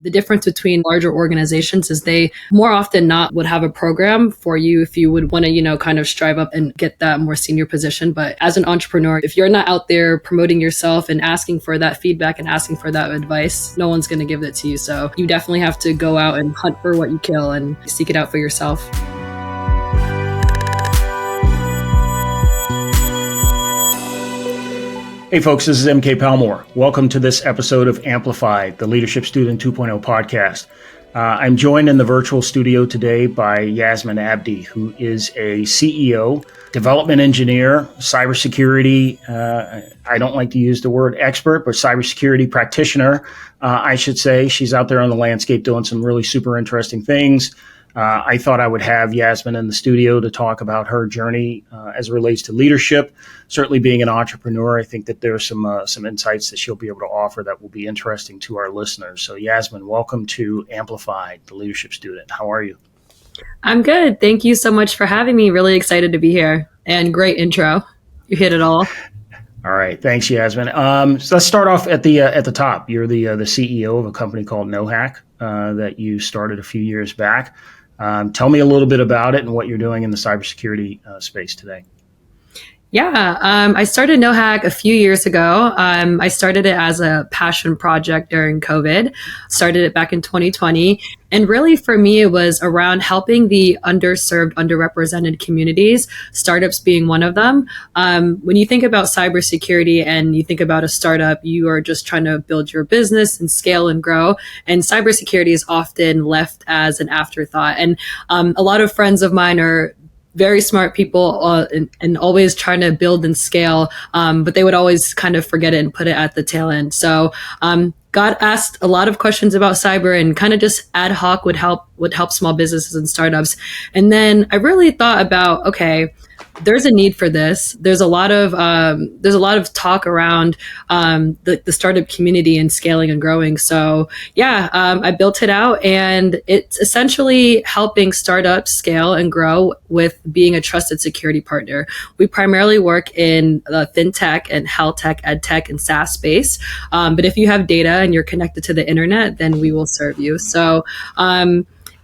The difference between larger organizations is they more often not would have a program for you if you would want to, kind of strive up and get that more senior position. But as an entrepreneur, if you're not out there promoting yourself and asking for that feedback and asking for that advice, no one's going to give it to you. So you definitely have to go out and hunt for what you kill and seek it out for yourself. Hey folks, this is MK Palmore. Welcome to this episode of Amplify, the Leadership Student 2.0 podcast. I'm joined in the virtual studio today by Yasmin Abdi, who is a CEO, development engineer, cybersecurity, I don't like to use the word expert, but cybersecurity practitioner, I should say. She's out there on the landscape doing some really super interesting things. I thought I would have Yasmin in the studio to talk about her journey as it relates to leadership. Certainly being an entrepreneur, I think that there's some insights that she'll be able to offer that will be interesting to our listeners. So Yasmin, welcome to Amplify, the Leadership Student. How are you? I'm good. Thank you so much for having me. Really excited to be here. And great intro. You hit it all. All right. Thanks, Yasmin. So let's start off at the top. You're the CEO of a company called NoHack that you started a few years back. Tell me a little bit about it and what you're doing in the cybersecurity space today. Yeah, I started NoHack a few years ago. I started it as a passion project during COVID, started it back in 2020. And really for me, it was around helping the underserved, underrepresented communities, startups being one of them. When you think about cybersecurity and you think about a startup, you are just trying to build your business and scale and grow. And cybersecurity is often left as an afterthought. And a lot of friends of mine are very smart people and always trying to build and scale, but they would always kind of forget it and put it at the tail end. So got asked a lot of questions about cyber and kind of just ad hoc would help small businesses and startups. And then I really thought about, okay, there's a need for this. There's a lot of talk around the startup community and scaling and growing. So I built it out, and it's essentially helping startups scale and grow with being a trusted security partner. We primarily work in the fintech and health tech, ed tech, and SaaS space. But if you have data and you're connected to the internet, then we will serve you. So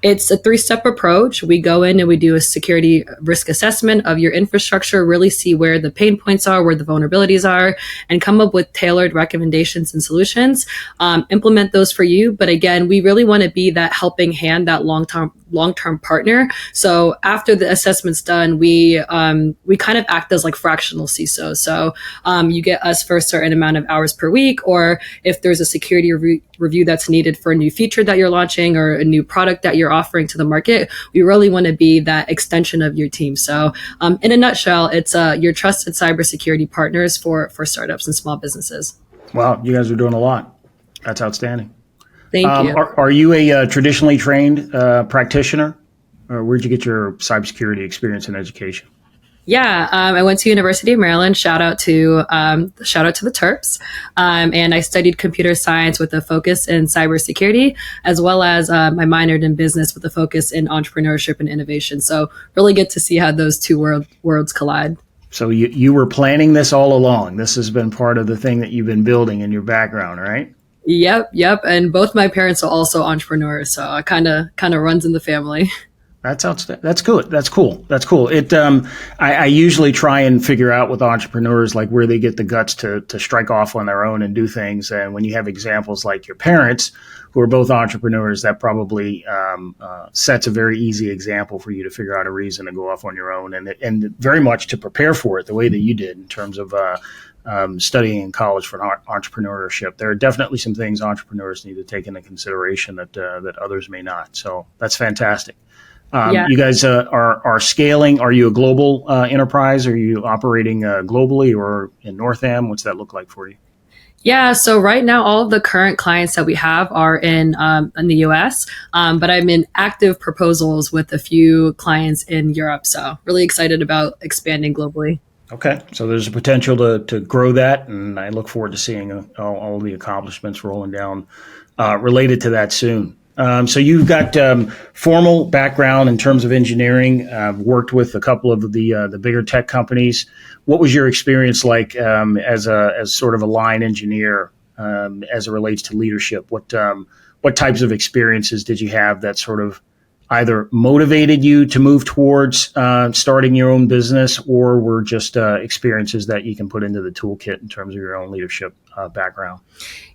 it's a 3-step approach. We go in and we do a security risk assessment of your infrastructure, really see where the pain points are, where the vulnerabilities are, and come up with tailored recommendations and solutions, implement those for you. But again, we really want to be that helping hand, that long-term partner. So after the assessment's done, we kind of act as like fractional CISO. So you get us for a certain amount of hours per week, or if there's a security review that's needed for a new feature that you're launching or a new product that you're offering to the market, we really want to be that extension of your team. So in a nutshell, it's your trusted cybersecurity partners for startups and small businesses. Wow, you guys are doing a lot. That's outstanding. Thank you. Are you a traditionally trained practitioner, or where'd you get your cybersecurity experience and education? Yeah, I went to University of Maryland. Shout out to the Terps. And I studied computer science with a focus in cybersecurity, as well as I minored in business with a focus in entrepreneurship and innovation. So really good to see how those two worlds collide. So you were planning this all along. This has been part of the thing that you've been building in your background, right? Yep. And both my parents are also entrepreneurs, so it kind of runs in the family. That's outstanding. That's good. That's cool. It. I usually try and figure out with entrepreneurs like where they get the guts to strike off on their own and do things. And when you have examples like your parents, who are both entrepreneurs, that probably sets a very easy example for you to figure out a reason to go off on your own, and very much to prepare for it the way that you did in terms of studying in college for entrepreneurship. There are definitely some things entrepreneurs need to take into consideration that others may not. So that's fantastic. You guys are scaling. Are you a global enterprise? Are you operating globally or in Northam? What's that look like for you? Yeah, so right now, all of the current clients that we have are in the US, but I'm in active proposals with a few clients in Europe. So really excited about expanding globally. Okay, so there's a potential to grow that, and I look forward to seeing all the accomplishments rolling down related to that soon. So you've got formal background in terms of engineering. Worked with a couple of the bigger tech companies. What was your experience like as sort of a line engineer as it relates to leadership? What what types of experiences did you have that sort of either motivated you to move towards starting your own business, or were just experiences that you can put into the toolkit in terms of your own leadership background?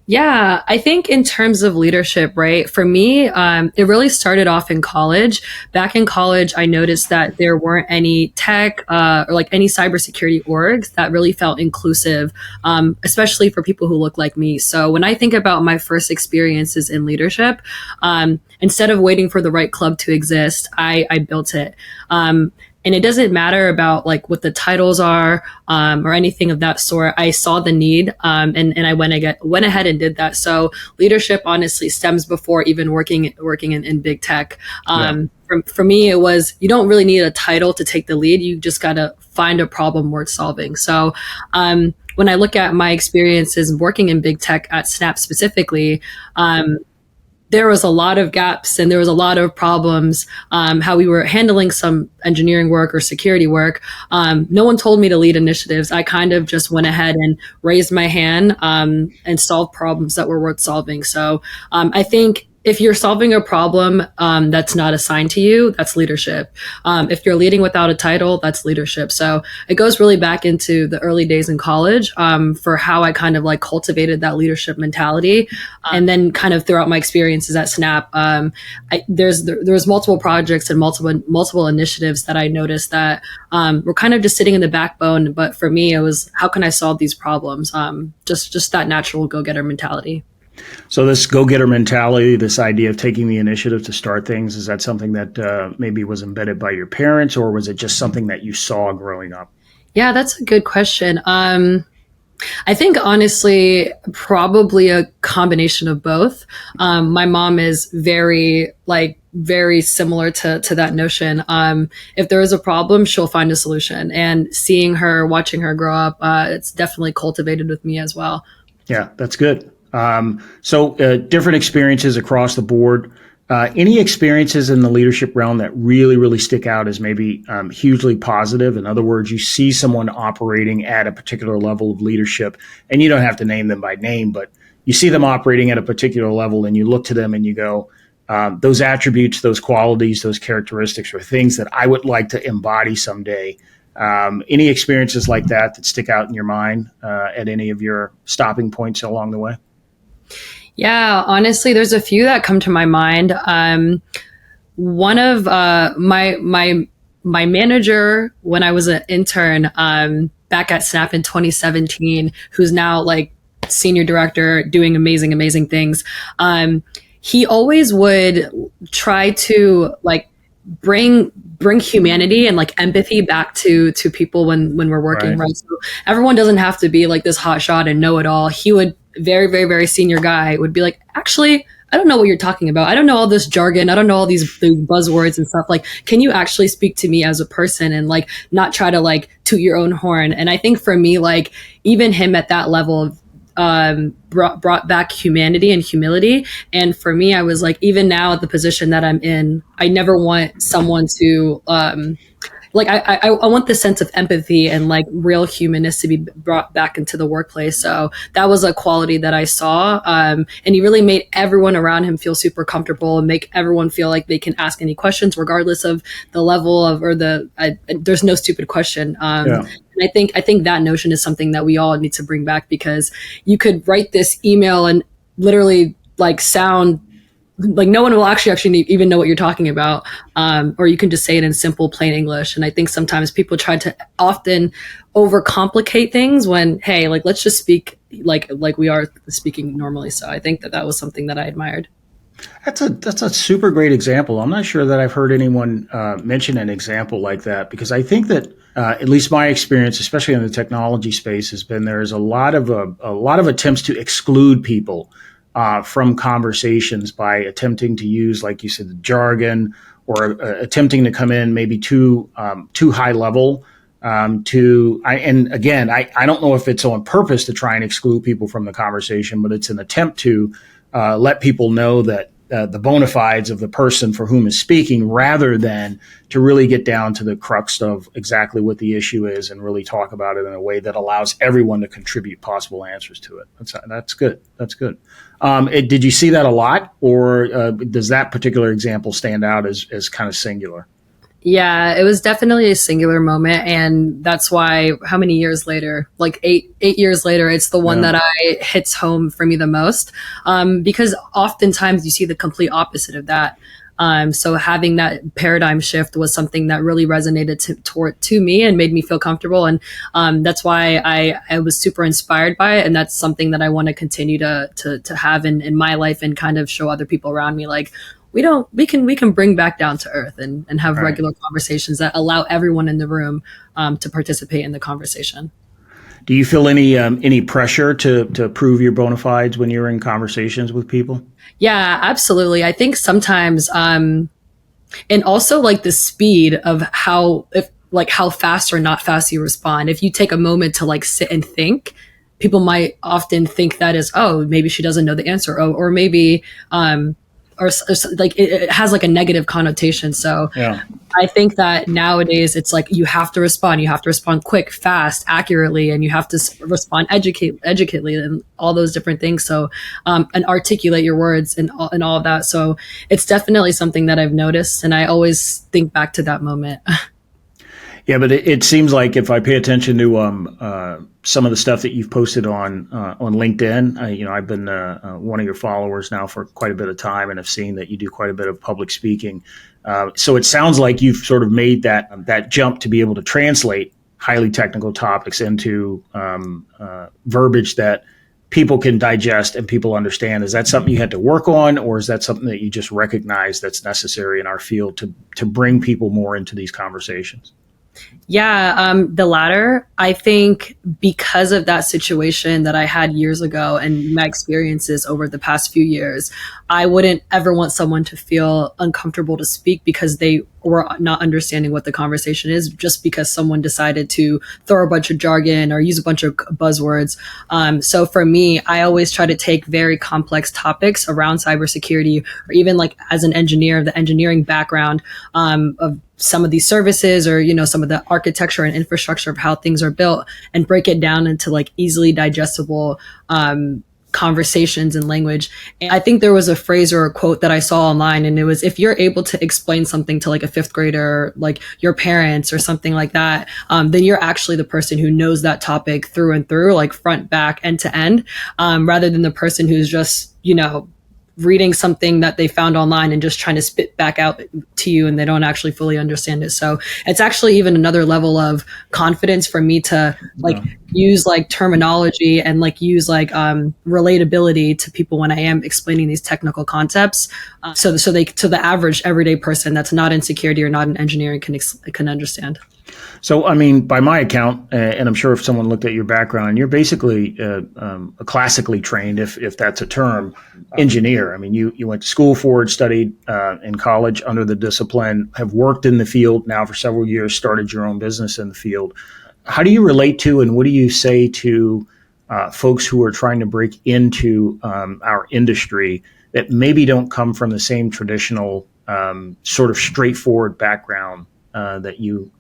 Yeah, I think in terms of leadership, right? For me, it really started off in college. Back in college, I noticed that there weren't any tech or like any cybersecurity orgs that really felt inclusive, especially for people who look like me. So when I think about my first experiences in leadership, instead of waiting for the right club to exist, I built it. And it doesn't matter about like what the titles are or anything of that sort. I saw the need and I went ahead and did that. So leadership honestly stems before even working in big tech. For me, it was, you don't really need a title to take the lead. You just got to find a problem worth solving. So when I look at my experiences working in big tech at Snap specifically, there was a lot of gaps and there was a lot of problems, how we were handling some engineering work or security work. No one told me to lead initiatives. I kind of just went ahead and raised my hand and solved problems that were worth solving. So I think if you're solving a problem that's not assigned to you, that's leadership. If you're leading without a title, that's leadership. So it goes really back into the early days in college for how I kind of like cultivated that leadership mentality. And then kind of throughout my experiences at Snap, there was multiple projects and multiple initiatives that I noticed that were kind of just sitting in the backbone. But for me, it was, how can I solve these problems? Just that natural go-getter mentality. So this go-getter mentality, this idea of taking the initiative to start things, is that something that maybe was embedded by your parents, or was it just something that you saw growing up? Yeah, that's a good question. I think honestly, probably a combination of both. My mom is very similar to that notion. If there is a problem, she'll find a solution, and watching her grow up, it's definitely cultivated with me as well. Yeah, that's good. So different experiences across the board. Any experiences in the leadership realm that really, really stick out as maybe hugely positive? In other words, you see someone operating at a particular level of leadership, and you don't have to name them by name, but you see them operating at a particular level, and you look to them and you go, those attributes, those qualities, those characteristics are things that I would like to embody someday. Any experiences like that stick out in your mind at any of your stopping points along the way? Yeah, honestly, there's a few that come to my mind. One of my manager when I was an intern back at Snap in 2017, who's now like senior director doing amazing things. He always would try to like bring humanity and like empathy back to people when we're working, right? So everyone doesn't have to be like this hot shot and know it all. He would, very very senior guy, would be like, actually, I don't know what you're talking about. I don't know all this jargon. I don't know all these buzzwords and stuff. Like, can you actually speak to me as a person and like not try to like toot your own horn? And I think for me, like even him at that level brought back humanity and humility. And for me, I was like, even now at the position that I'm in, I never want someone to I want the sense of empathy and like real humanness to be brought back into the workplace. So that was a quality that I saw. And he really made everyone around him feel super comfortable and make everyone feel like they can ask any questions, regardless of the level of, there's no stupid question. And I think that notion is something that we all need to bring back, because you could write this email and literally like sound like no one will actually even know what you're talking about. Or you can just say it in simple, plain English. And I think sometimes people try to often overcomplicate things when, hey, like, let's just speak like we are speaking normally. So I think that was something that I admired. That's a super great example. I'm not sure that I've heard anyone mention an example like that, because I think that at least my experience, especially in the technology space, has been there's a lot of attempts to exclude people from conversations by attempting to use, like you said, the jargon, or attempting to come in maybe too high level. And again, I don't know if it's on purpose to try and exclude people from the conversation, but it's an attempt to let people know that the bona fides of the person for whom is speaking, rather than to really get down to the crux of exactly what the issue is and really talk about it in a way that allows everyone to contribute possible answers to it. That's good. That's good. Did you see that a lot, or does that particular example stand out as kind of singular? Yeah, it was definitely a singular moment. And that's why how many years later, like eight years later, it's the one that I hits home for me the most. Because oftentimes you see the complete opposite of that. So having that paradigm shift was something that really resonated to me and made me feel comfortable. And that's why I was super inspired by it. And that's something that I want to continue to have in my life and kind of show other people around me, like, we can bring back down to earth and have regular conversations that allow everyone in the room to participate in the conversation. Do you feel any pressure to prove your bona fides when you're in conversations with people? Yeah, absolutely. I think sometimes, and also like the speed of how fast or not fast you respond. If you take a moment to like sit and think, people might often think that is, oh, maybe she doesn't know the answer, or maybe, or like it has like a negative connotation. So I think that nowadays it's like you have to respond quick, fast, accurately, and you have to respond educatedly and all those different things. So and articulate your words and all of that. So it's definitely something that I've noticed, and I always think back to that moment. Yeah, but it seems like if I pay attention to some of the stuff that you've posted on LinkedIn, I've been one of your followers now for quite a bit of time, and have seen that you do quite a bit of public speaking. So it sounds like you've sort of made that jump to be able to translate highly technical topics into verbiage that people can digest and people understand. Is that something you had to work on, or is that something that you just recognize that's necessary in our field to bring people more into these conversations? Yeah, the latter. I think because of that situation that I had years ago and my experiences over the past few years, I wouldn't ever want someone to feel uncomfortable to speak because they were not understanding what the conversation is, just because someone decided to throw a bunch of jargon or use a bunch of buzzwords. So for me, I always try to take very complex topics around cybersecurity, or even like as an engineer, the engineering background of some of these services, or some of the architecture and infrastructure of how things are built, and break it down into like easily digestible conversations and language. And I think there was a phrase or a quote that I saw online, and it was, if you're able to explain something to like a fifth grader, like your parents or something like that, then you're actually the person who knows that topic through and through, like front, back, end to end, rather than the person who's just reading something that they found online and just trying to spit back out to you, and they don't actually fully understand it. So it's actually even another level of confidence for me to use like terminology and like use like relatability to people when I am explaining these technical concepts. So the average everyday person that's not in security or not in engineering can understand. So, I mean, by my account, and I'm sure if someone looked at your background, you're basically a classically trained, if that's a term, engineer. I mean, you went to school for it, studied in college under the discipline, have worked in the field now for several years, started your own business in the field. How do you relate to, and what do you say to folks who are trying to break into our industry that maybe don't come from the same traditional sort of straightforward background that you've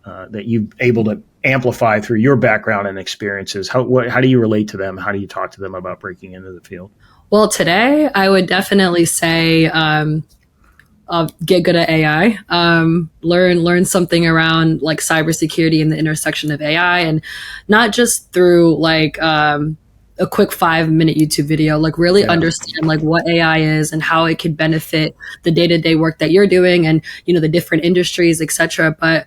able to amplify through your background and experiences? How do you relate to them? How do you talk to them about breaking into the field? Well, today I would definitely say get good at AI. Learn something around like cybersecurity and the intersection of AI, and not just through like a quick 5-minute YouTube video, like really understand like what AI is and how it could benefit the day-to-day work that you're doing, and the different industries, etc. But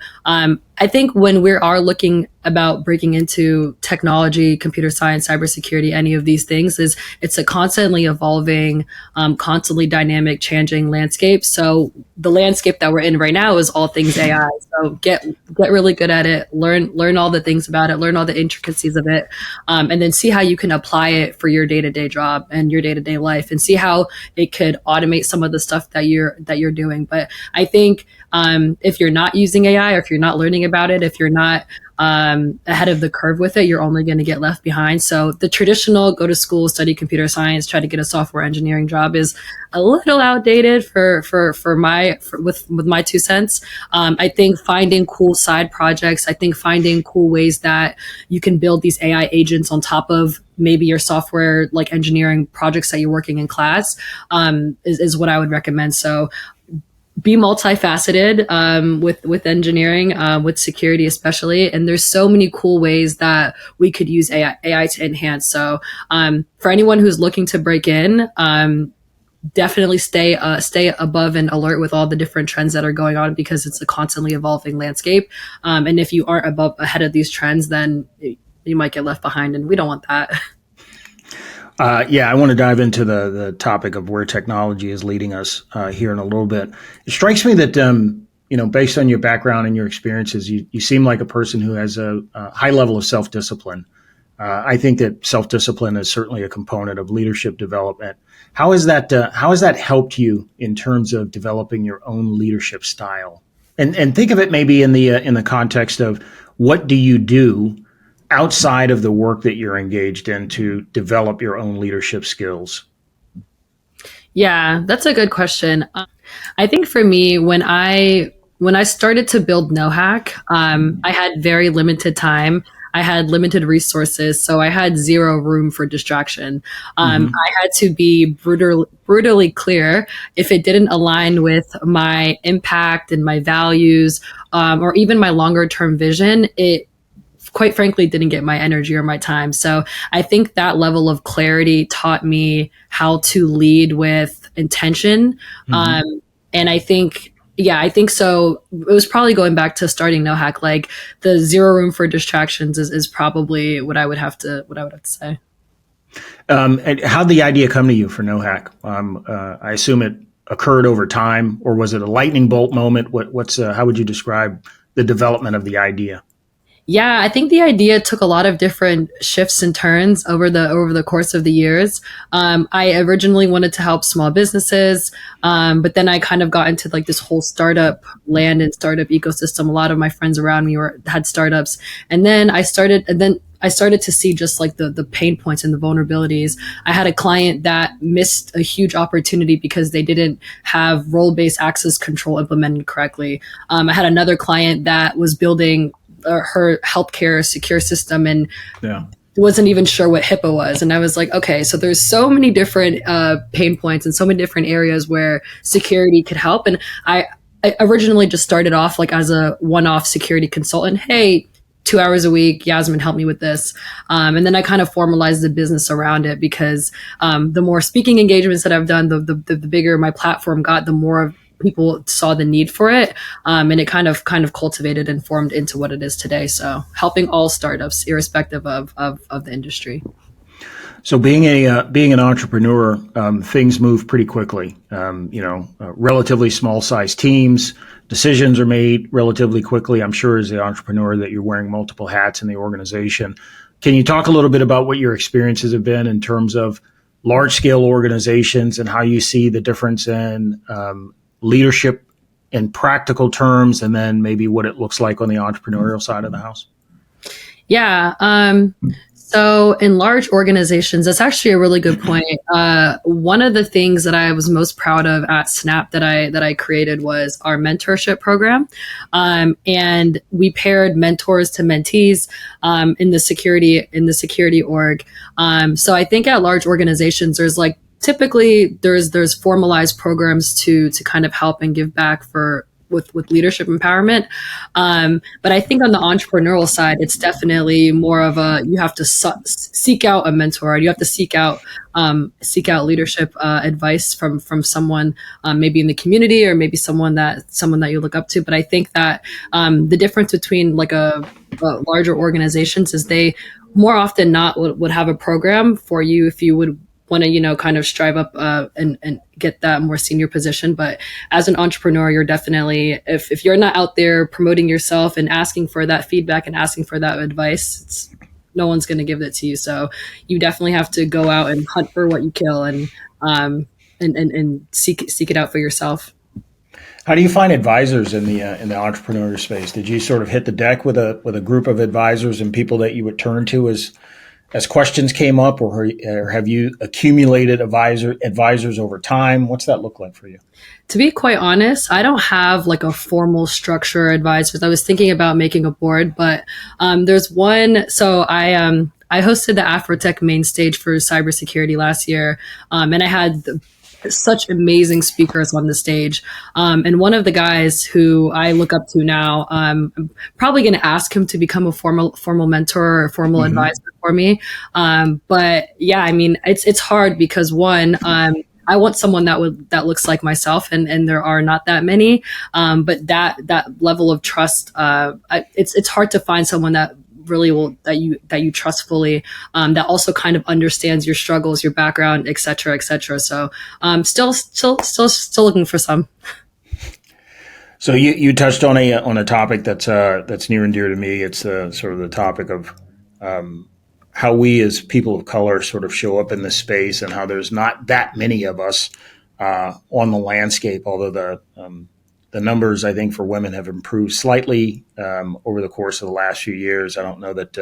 I think when we are looking about breaking into technology, computer science, cybersecurity, any of these things, it's a constantly evolving, constantly dynamic, changing landscape. So the landscape that we're in right now is all things AI. So get really good at it, learn all the things about it, learn all the intricacies of it, and then see how you can apply it for your day-to-day job and your day-to-day life, and see how it could automate some of the stuff that you're doing. But I think if you're not using AI, or if you're not learning about it, if you're not ahead of the curve with it, you're only going to get left behind. So the traditional go to school, study computer science, try to get a software engineering job is a little outdated with my 2 cents. I think finding cool side projects, I think finding cool ways that you can build these AI agents on top of maybe your software like engineering projects that you're working in class, is what I would recommend. So be multifaceted, with engineering, with security especially, and there's so many cool ways that we could use AI to enhance. So for anyone who's looking to break in, definitely stay above and alert with all the different trends that are going on, because it's a constantly evolving landscape. And if you aren't ahead of these trends, then you might get left behind, and we don't want that. Yeah, I want to dive into the topic of where technology is leading us here in a little bit. It strikes me that, based on your background and your experiences, you seem like a person who has a high level of self-discipline. I think that self-discipline is certainly a component of leadership development. How has that helped you in terms of developing your own leadership style? And think of it maybe in the context of, what do you do outside of the work that you're engaged in to develop your own leadership skills? Yeah, that's a good question. I think for me, when I started to build NoHack, I had very limited time. I had limited resources, so I had zero room for distraction. I had to be brutally clear if it didn't align with my impact and my values, or even my longer term vision. It quite frankly didn't get my energy or my time. So I think that level of clarity taught me how to lead with intention. And I think so. It was probably going back to starting NoHack, like the zero room for distractions is probably what I would have to say. And how'd the idea come to you for NoHack? I assume it occurred over time, or was it a lightning bolt moment? How would you describe the development of the idea? Yeah, I think the idea took a lot of different shifts and turns over the course of the years. I originally wanted to help small businesses, but then I kind of got into like this whole startup land and startup ecosystem. A lot of my friends around me had startups, and then I started to see just like the pain points and the vulnerabilities. I had a client that missed a huge opportunity because they didn't have role-based access control implemented correctly. I had another client that was building her healthcare secure system and wasn't even sure what HIPAA was. And I was like, okay, so there's so many different pain points and so many different areas where security could help. And I originally just started off like as a one-off security consultant. Hey, 2 hours a week, Yasmin, help me with this. And then I kind of formalized the business around it, because the more speaking engagements that I've done, the bigger my platform got, the more people saw the need for it. And it kind of cultivated and formed into what it is today. So helping all startups, irrespective of the industry. So being an entrepreneur, things move pretty quickly. Relatively small size teams, decisions are made relatively quickly. I'm sure as the entrepreneur that you're wearing multiple hats in the organization. Can you talk a little bit about what your experiences have been in terms of large scale organizations and how you see the difference in leadership in practical terms, and then maybe what it looks like on the entrepreneurial side of the house? Yeah. So in large organizations, that's actually a really good point. One of the things that I was most proud of at Snap that I created was our mentorship program. And we paired mentors to mentees in the security org. So I think at large organizations, there's like typically there's formalized programs to kind of help and give back with leadership empowerment. But I think on the entrepreneurial side, it's definitely more of you have to seek out a mentor. You have to seek out leadership advice from someone, maybe in the community, or maybe someone that you look up to. But I think that the difference between like a larger organizations is they more often not would have a program for you if you would want to, kind of strive up and get that more senior position. But as an entrepreneur, you're definitely, if you're not out there promoting yourself and asking for that feedback and asking for that advice, no one's going to give it to you. So you definitely have to go out and hunt for what you kill and seek it out for yourself. How do you find advisors in the entrepreneur space? Did you sort of hit the deck with a group of advisors and people that you would turn to as questions came up, or have you accumulated advisors over time? What's that look like for you? To be quite honest, I don't have like a formal structure advisors. I was thinking about making a board, but there's one. So I hosted the Afrotech main stage for cybersecurity last year, and I had such amazing speakers on the stage. And one of the guys who I look up to now, I'm probably going to ask him to become a formal mentor or formal advisor for me. But yeah, I mean, it's hard because one, I want someone that looks like myself, and there are not that many. But that level of trust, it's hard to find someone that really will that you trust fully, that also kind of understands your struggles, your background, et cetera, et cetera. So still looking for some. So you touched on a topic that's near and dear to me. It's sort of the topic of how we as people of color sort of show up in this space, and how there's not that many of us on the landscape. Although the numbers, I think, for women have improved slightly over the course of the last few years. I don't know that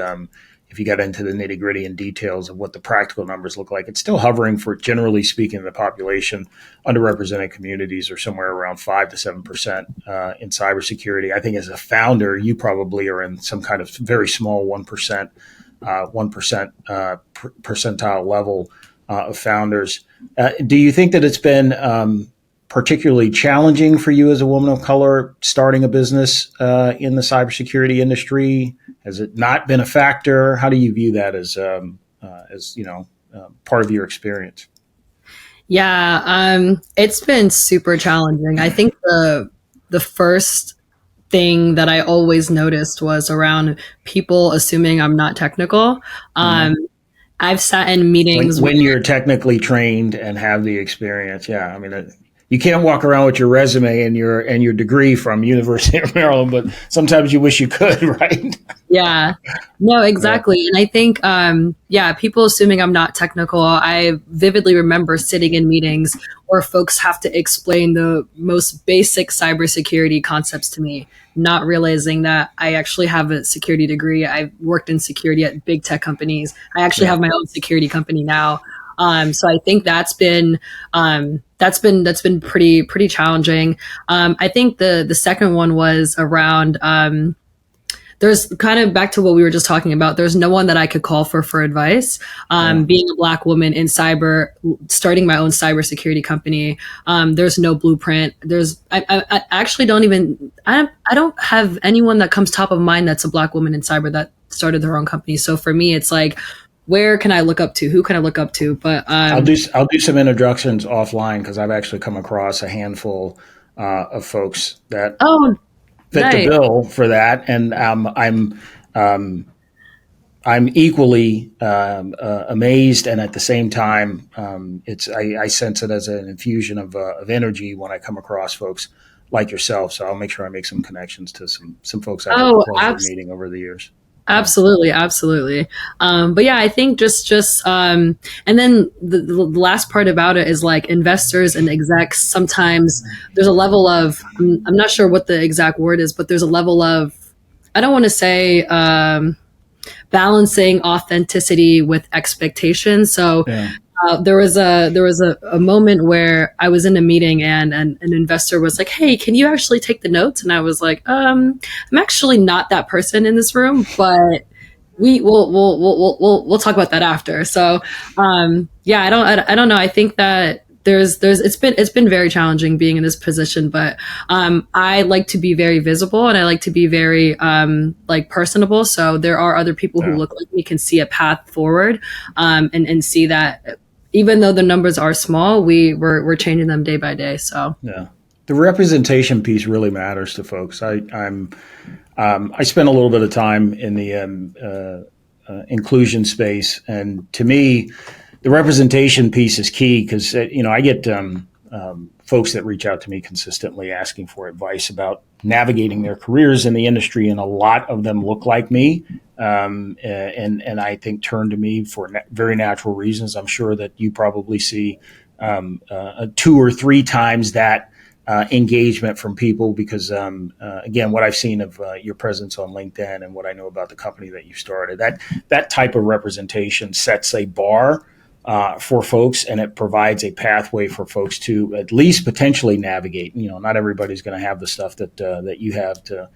if you got into the nitty gritty and details of what the practical numbers look like, it's still hovering for, generally speaking, the population. Underrepresented communities are somewhere around 5 to 7% in cybersecurity. I think as a founder, you probably are in some kind of very small 1% percentile level of founders. Do you think that it's been particularly challenging for you as a woman of color starting a business in the cybersecurity industry? Has it not been a factor? How do you view that as part of your experience? Yeah, it's been super challenging. I think the first thing that I always noticed was around people assuming I'm not technical. Mm-hmm. I've sat in meetings when you're technically trained and have the experience. Yeah, I mean, you can't walk around with your resume and your degree from University of Maryland, but sometimes you wish you could, right? Yeah, no, exactly. Yeah. And I think, people assuming I'm not technical, I vividly remember sitting in meetings where folks have to explain the most basic cybersecurity concepts to me, not realizing that I actually have a security degree. I've worked in security at big tech companies. I actually have my own security company now. So I think that's been pretty challenging. I think the second one was around, there's kind of back to what we were just talking about. There's no one that I could call for advice. Being a Black woman in cyber, starting my own cybersecurity company, there's no blueprint. I actually I don't have anyone that comes top of mind that's a Black woman in cyber that started their own company. So for me, it's like, where can I look up to? Who can I look up to? But I'll do some introductions offline, because I've actually come across a handful of folks that fit the bill for that, and I'm equally amazed, and at the same time, I sense it as an infusion of energy when I come across folks like yourself. So I'll make sure I make some connections to some folks I've had the pleasure of meeting over the years. Absolutely. But yeah, I think just and then the last part about it is like investors and execs. Sometimes there's a level of, I'm not sure what the exact word is, but there's a level of, I don't want to say balancing authenticity with expectations. So there was a moment where I was in a meeting and an investor was like, "Hey, can you actually take the notes?" And I was like, "I'm actually not that person in this room, but we'll talk about that after." So I don't know. I think that it's been very challenging being in this position, but I like to be very visible, and I like to be very personable. So there are other people who look like me, can see a path forward, and see that even though the numbers are small, we're changing them day by day. So the representation piece really matters to folks. I spend a little bit of time in the inclusion space, and to me, the representation piece is key, because I get folks that reach out to me consistently asking for advice about navigating their careers in the industry, and a lot of them look like me, and I think turn to me for very natural reasons. I'm sure that you probably see 2 or 3 times that engagement from people because, again, what I've seen of your presence on LinkedIn and what I know about the company that you started, that type of representation sets a bar for folks, and it provides a pathway for folks to at least potentially navigate. Not everybody's going to have the stuff that you have to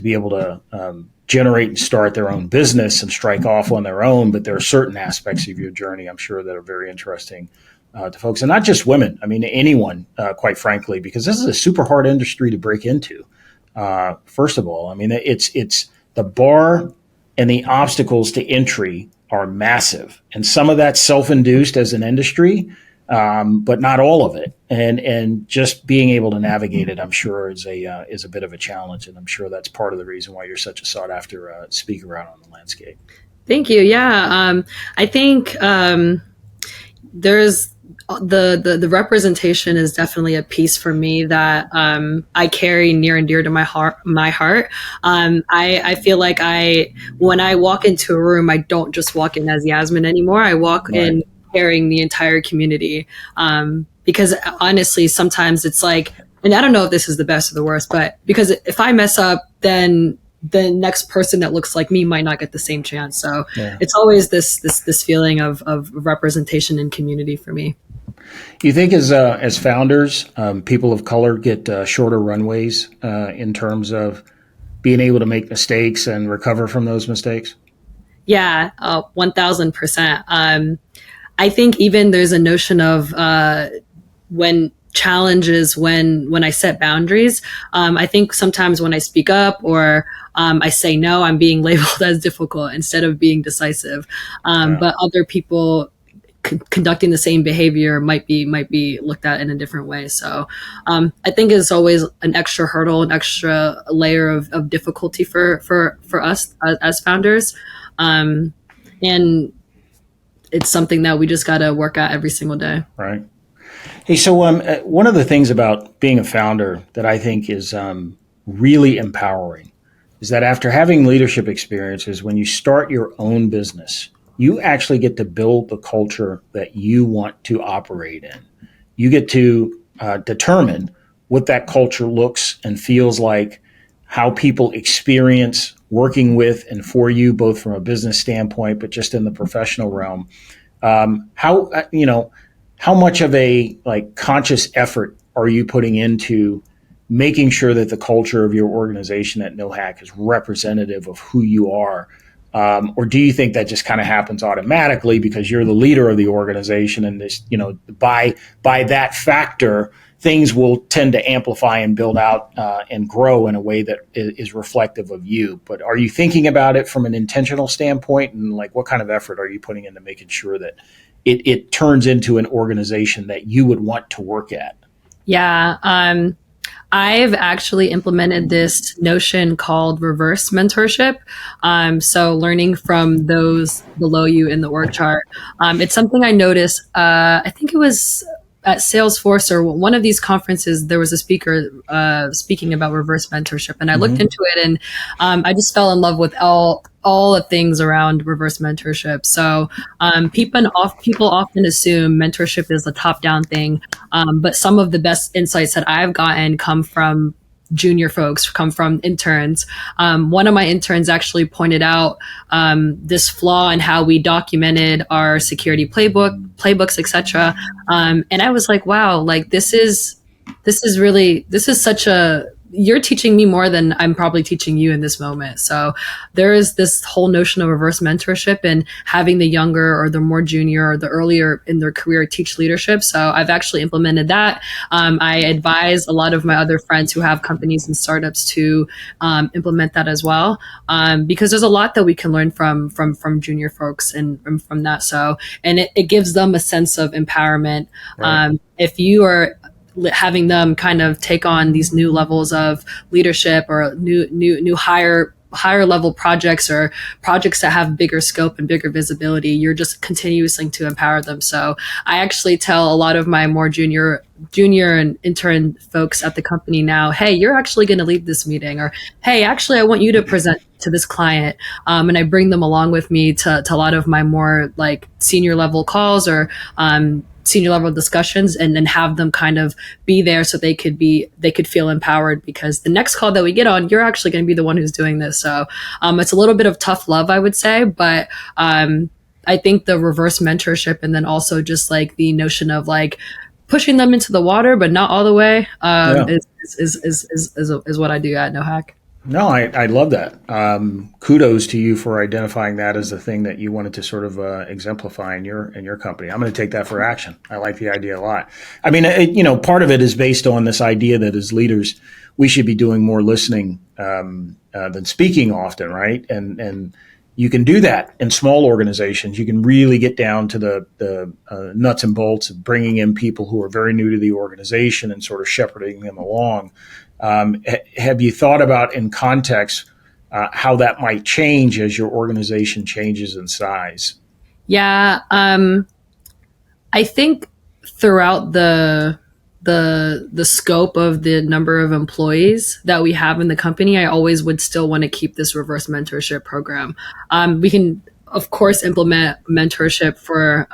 be able to generate and start their own business and strike off on their own. But there are certain aspects of your journey, I'm sure, that are very interesting to folks, and not just women. I mean, anyone, quite frankly, because this is a super hard industry to break into. First of all, I mean, it's the bar and the obstacles to entry are massive, and some of that's self-induced as an industry, but not all of it. And just being able to navigate it, I'm sure, is a bit of a challenge, and I'm sure that's part of the reason why you're such a sought-after speaker out on the landscape. Thank you. Yeah, I think there's the representation is definitely a piece for me that I carry near and dear to my heart. I feel like when I walk into a room, I don't just walk in as Yasmin anymore. I walk in carrying the entire community. Because honestly, sometimes it's like, and I don't know if this is the best or the worst, but because if I mess up, then the next person that looks like me might not get the same chance. So it's always this feeling of representation and community for me. You think as founders, people of color get shorter runways in terms of being able to make mistakes and recover from those mistakes? Yeah, 1000%. I think even there's a notion of when challenges, when I set boundaries, I think sometimes when I speak up or I say no, I'm being labeled as difficult instead of being decisive. But other people conducting the same behavior might be looked at in a different way. So I think it's always an extra hurdle, an extra layer of difficulty for us as founders. And it's something that we just got to work at every single day. Right. Hey, so one of the things about being a founder that I think is really empowering is that after having leadership experiences, when you start your own business, you actually get to build the culture that you want to operate in. You get to determine what that culture looks and feels like, how people experience working with and for you, both from a business standpoint, but just in the professional realm. How much of a conscious effort are you putting into making sure that the culture of your organization at NoHack is representative of who you are? Or do you think that just kind of happens automatically because you're the leader of the organization, and this, by that factor, things will tend to amplify and build out and grow in a way that is reflective of you? But are you thinking about it from an intentional standpoint, and what kind of effort are you putting into making sure that it turns into an organization that you would want to work at? Yeah. I've actually implemented this notion called reverse mentorship. So learning from those below you in the org chart. It's something I noticed, I think it was at Salesforce or one of these conferences, there was a speaker speaking about reverse mentorship, and I looked into it, and I just fell in love with all the things around reverse mentorship. So people often assume mentorship is a top-down thing, but some of the best insights that I've gotten come from junior folks, come from interns. One of my interns actually pointed out this flaw in how we documented our security playbooks, etc. And I was like, wow, this is such a, you're teaching me more than I'm probably teaching you in this moment. So there is this whole notion of reverse mentorship and having the younger or the more junior or the earlier in their career teach leadership. So I've actually implemented that. I advise a lot of my other friends who have companies and startups to implement that as well, because there's a lot that we can learn from junior folks and from that. So, and it gives them a sense of empowerment. Right. If you are having them kind of take on these new levels of leadership or new higher level projects or projects that have bigger scope and bigger visibility, you're just continuing to empower them. So I actually tell a lot of my more junior and intern folks at the company now, hey, you're actually going to lead this meeting, or hey, actually, I want you to present to this client. And I bring them along with me to a lot of my more senior level calls or senior level discussions, and then have them kind of be there so they could feel empowered, because the next call that we get on, you're actually going to be the one who's doing this. So it's a little bit of tough love, I would say, but I think the reverse mentorship, and then also just like the notion of like pushing them into the water, but not all the way, is what I do at NoHack. No, I love that. Kudos to you for identifying that as the thing that you wanted to sort of exemplify in your company. I'm going to take that for action. I like the idea a lot. I mean, part of it is based on this idea that as leaders, we should be doing more listening than speaking often, right? And you can do that in small organizations. You can really get down to the nuts and bolts of bringing in people who are very new to the organization and sort of shepherding them along. Have you thought about in context how that might change as your organization changes in size? Yeah, I think throughout the scope of the number of employees that we have in the company, I always would still want to keep this reverse mentorship program. We can, of course, implement mentorship for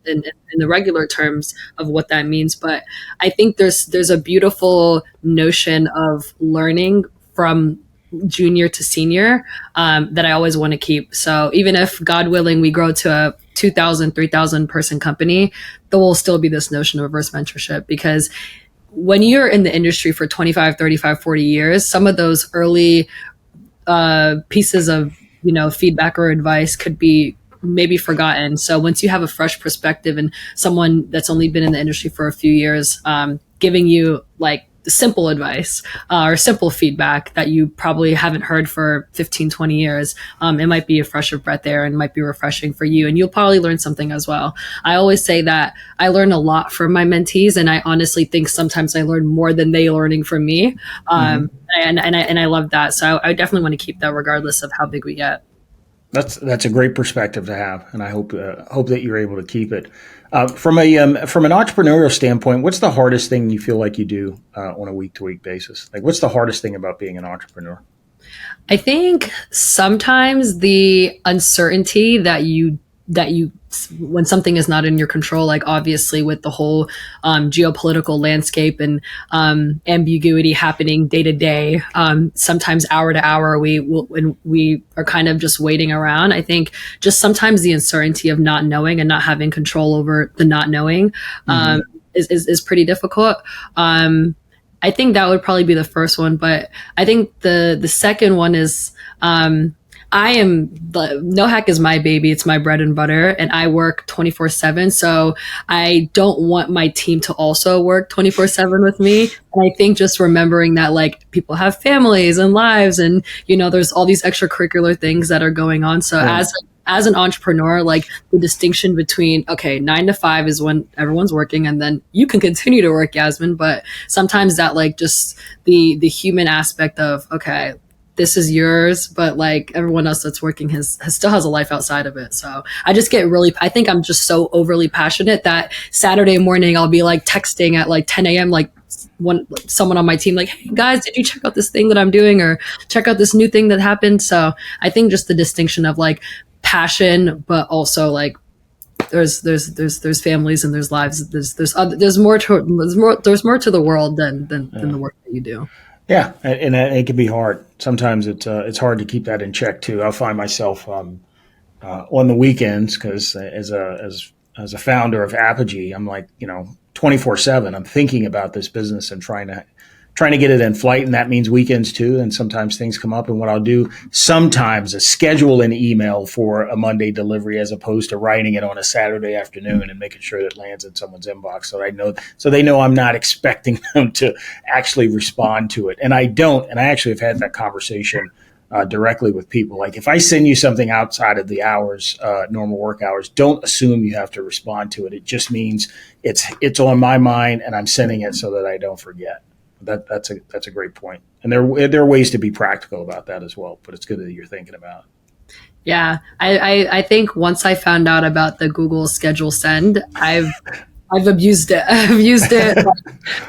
in the regular terms of what that means, but I think there's a beautiful notion of learning from junior to senior that I always want to keep. So even if, God willing, we grow to a 2,000, 3,000 person company, there will still be this notion of reverse mentorship, because when you're in the industry for 25, 35, 40 years, some of those early pieces of feedback or advice could be maybe forgotten. So once you have a fresh perspective and someone that's only been in the industry for a few years giving you like simple advice or simple feedback that you probably haven't heard for 15, 20 years, it might be a fresh of breath there and might be refreshing for you. And you'll probably learn something as well. I always say that I learn a lot from my mentees, and I honestly think sometimes I learn more than they learning from me. And I love that. So I definitely want to keep that regardless of how big we get. That's a great perspective to have, and I hope that you're able to keep it. From an entrepreneurial standpoint, what's the hardest thing you feel like you do on a week-to-week basis? Like, what's the hardest thing about being an entrepreneur? I think sometimes the uncertainty that you when something is not in your control, like obviously with the whole geopolitical landscape and ambiguity happening day to day, sometimes hour to hour, we are kind of just waiting around. I think just sometimes the uncertainty of not knowing and not having control over the not knowing is pretty difficult. I think that would probably be the first one, but I think the second one is NoHack is my baby. It's my bread and butter, and I work 24/7. So I don't want my team to also work 24/7 with me. And I think just remembering that like people have families and lives, and there's all these extracurricular things that are going on. So as an entrepreneur, like the distinction between, okay, 9 to 5 is when everyone's working, and then you can continue to work, Yasmin. But sometimes that like just the human aspect of, okay, this is yours, but like everyone else that's working still has a life outside of it. So I just I think I'm just so overly passionate that Saturday morning I'll be like texting at like 10 a.m. like someone on my team, like, hey guys, did you check out this thing that I'm doing, or check out this new thing that happened? So I think just the distinction of like passion, but also like there's families and there's lives. There's more to the world than the work that you do. Yeah, and it can be hard. Sometimes it's hard to keep that in check too. I'll find myself on the weekends, because as a founder of Apogee, I'm like 24/7. I'm thinking about this business and trying to get it in flight, and that means weekends too. And sometimes things come up, and what I'll do sometimes is schedule an email for a Monday delivery as opposed to writing it on a Saturday afternoon and making sure that it lands in someone's inbox, so they know I'm not expecting them to actually respond to it. And I don't. And I actually have had that conversation directly with people. Like, if I send you something outside of the hours, normal work hours, don't assume you have to respond to it. It just means it's on my mind, and I'm sending it so that I don't forget. That's a great point. And there are ways to be practical about that as well, but it's good that you're thinking about it. Yeah. I think once I found out about the Google schedule send, I've abused it. I've used it.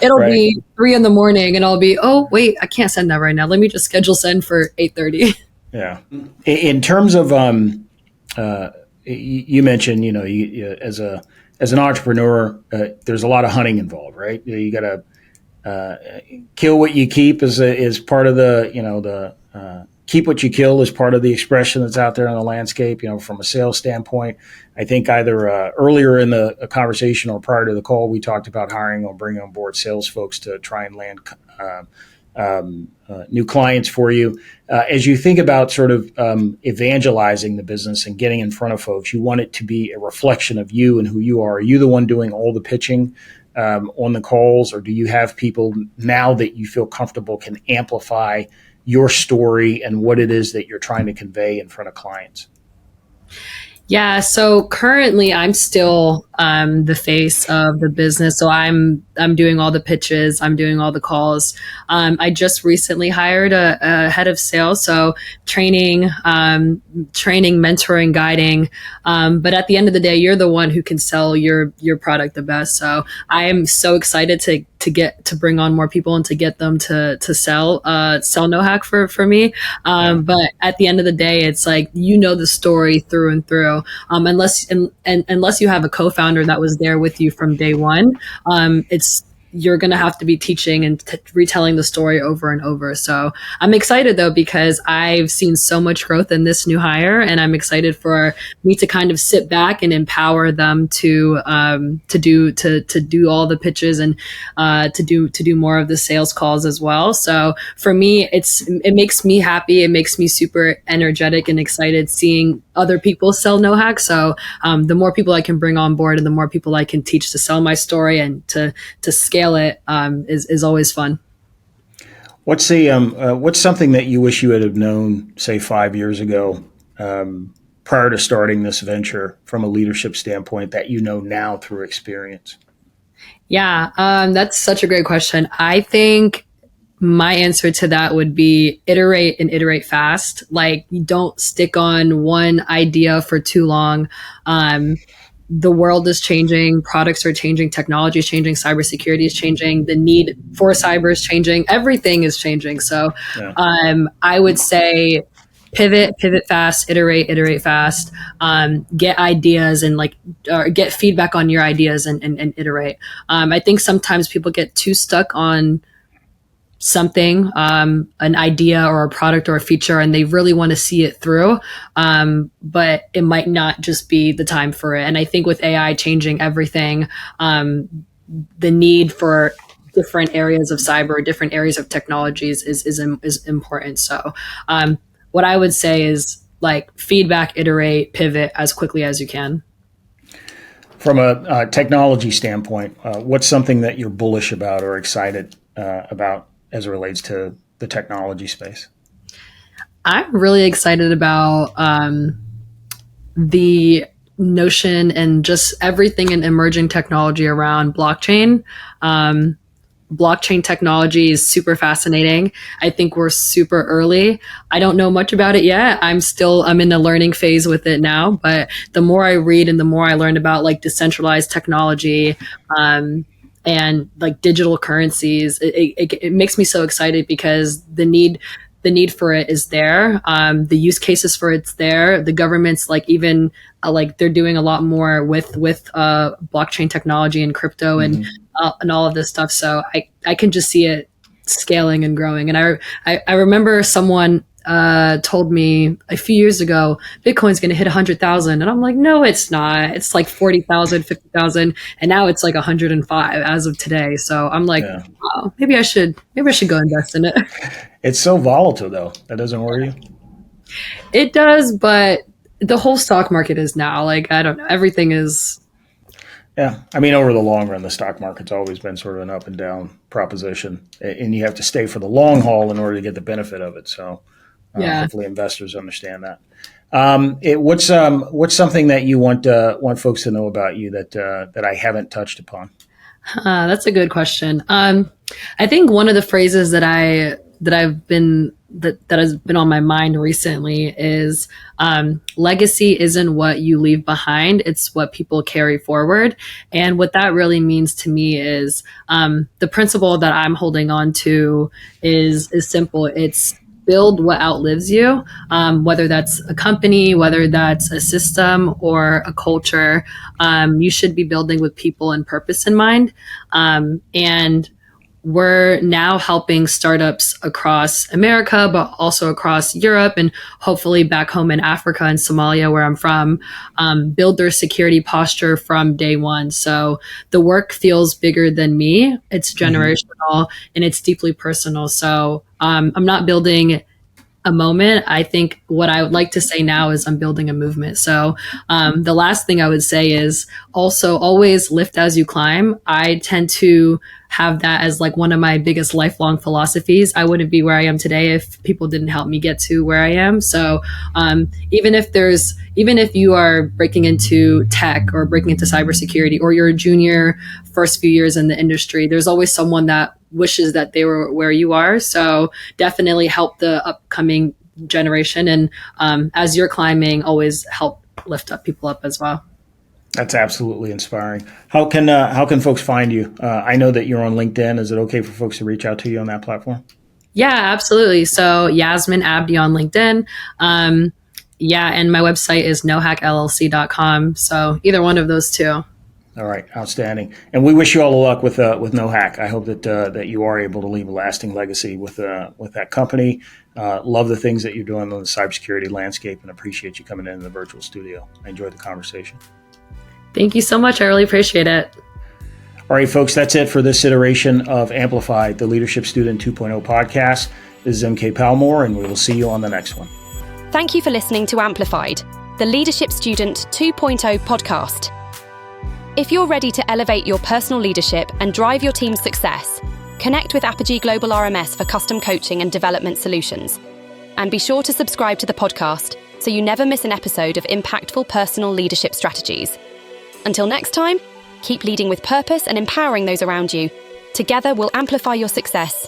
It'll right. be 3 a.m. and I'll be, oh wait, I can't send that right now. Let me just schedule send for 8:30. Yeah. In terms of, you mentioned, you, as as an entrepreneur, there's a lot of hunting involved, right? You got to kill what you keep is part of the keep what you kill is part of the expression that's out there in the landscape. From a sales standpoint, I think either earlier in the conversation or prior to the call, we talked about hiring or bringing on board sales folks to try and land new clients for you. As you think about sort of evangelizing the business and getting in front of folks, you want it to be a reflection of you and who you are. Are you the one doing all the pitching on the calls, or do you have people now that you feel comfortable can amplify your story and what it is that you're trying to convey in front of clients? Yeah, so currently I'm still the face of the business. So I'm doing all the pitches, I'm doing all the calls. I just recently hired a head of sales, so training, mentoring, guiding. But at the end of the day, you're the one who can sell your product the best. So I am so excited to bring on more people and to get them to sell NoHack for me. But at the end of the day, it's like, the story through and through. Unless you have a co-founder that was there with you from day one, you're going to have to be teaching and retelling the story over and over. So I'm excited though, because I've seen so much growth in this new hire, and I'm excited for me to kind of sit back and empower them to do all the pitches and to do more of the sales calls as well. So for me, it makes me happy. It makes me super energetic and excited seeing other people sell NoHack. So the more people I can bring on board and the more people I can teach to sell my story and to scale it is always fun. What's something that you wish you would have known, say, 5 years ago, prior to starting this venture, from a leadership standpoint, that you know now through experience? Yeah, that's such a great question. I think my answer to that would be iterate and iterate fast. Like, you don't stick on one idea for too long. The world is changing, products are changing, technology is changing, cybersecurity is changing, the need for cyber is changing, everything is changing. So I would say pivot fast, iterate fast, get ideas and get feedback on your ideas and iterate. I think sometimes people get too stuck on something, an idea or a product or a feature, and they really want to see it through. But it might not just be the time for it. And I think with AI changing everything, the need for different areas of cyber, different areas of technologies is important. So what I would say is feedback, iterate, pivot as quickly as you can. From a technology standpoint, what's something that you're bullish about or excited about as it relates to the technology space? I'm really excited about the notion and just everything in emerging technology around blockchain. Blockchain technology is super fascinating. I think we're super early. I don't know much about it yet. I'm in the learning phase with it now, but the more I read and the more I learn about decentralized technology, and digital currencies, it makes me so excited because the need for it is there. The use cases for it's there. The government's even they're doing a lot more with blockchain technology and crypto and all of this stuff. So I can just see it scaling and growing. And I remember someone told me a few years ago, Bitcoin's going to hit 100,000. And I'm like, no, it's not. It's 40,000, 50,000. And now it's 105 as of today. So I'm like, wow, maybe I should go invest in it. It's so volatile though. That doesn't worry you? It does, but the whole stock market is now I don't know. Everything is. Yeah. I mean, over the long run, the stock market's always been sort of an up and down proposition, and you have to stay for the long haul in order to get the benefit of it. So hopefully investors understand that. What's something that you want folks to know about you that I haven't touched upon? That's a good question. I think one of the phrases that has been on my mind recently is legacy isn't what you leave behind, it's what people carry forward. And what that really means to me is the principle that I'm holding on to is simple. It's build what outlives you, whether that's a company, whether that's a system or a culture. You should be building with people and purpose in mind. And we're now helping startups across America, but also across Europe and hopefully back home in Africa and Somalia, where I'm from, build their security posture from day one. So the work feels bigger than me. It's generational and it's deeply personal. So I'm not building a moment. I think what I would like to say now is I'm building a movement. So the last thing I would say is also always lift as you climb. I tend to have that as like one of my biggest lifelong philosophies. I wouldn't be where I am today if people didn't help me get to where I am. So even if you are breaking into tech or breaking into cybersecurity, or you're a junior first few years in the industry, there's always someone that wishes that they were where you are. So definitely help the upcoming generation. And as you're climbing, always help lift up people up as well. That's absolutely inspiring. How can folks find you? I know that you're on LinkedIn. Is it okay for folks to reach out to you on that platform? Yeah, absolutely. So Yasmin Abdi on LinkedIn. And my website is nohackllc.com. So either one of those two. All right, outstanding. And we wish you all the luck with NoHack. I hope that you are able to leave a lasting legacy with that company. Love the things that you're doing on the cybersecurity landscape, and appreciate you coming in the virtual studio. I enjoyed the conversation. Thank you so much. I really appreciate it. All right, folks, that's it for this iteration of Amplify, the Leadership Student 2.0 podcast. This is MK Palmore, and we will see you on the next one. Thank you for listening to Amplified, the Leadership Student 2.0 podcast. If you're ready to elevate your personal leadership and drive your team's success, connect with Apogee Global RMS for custom coaching and development solutions. And be sure to subscribe to the podcast so you never miss an episode of impactful personal leadership strategies. Until next time, keep leading with purpose and empowering those around you. Together, we'll amplify your success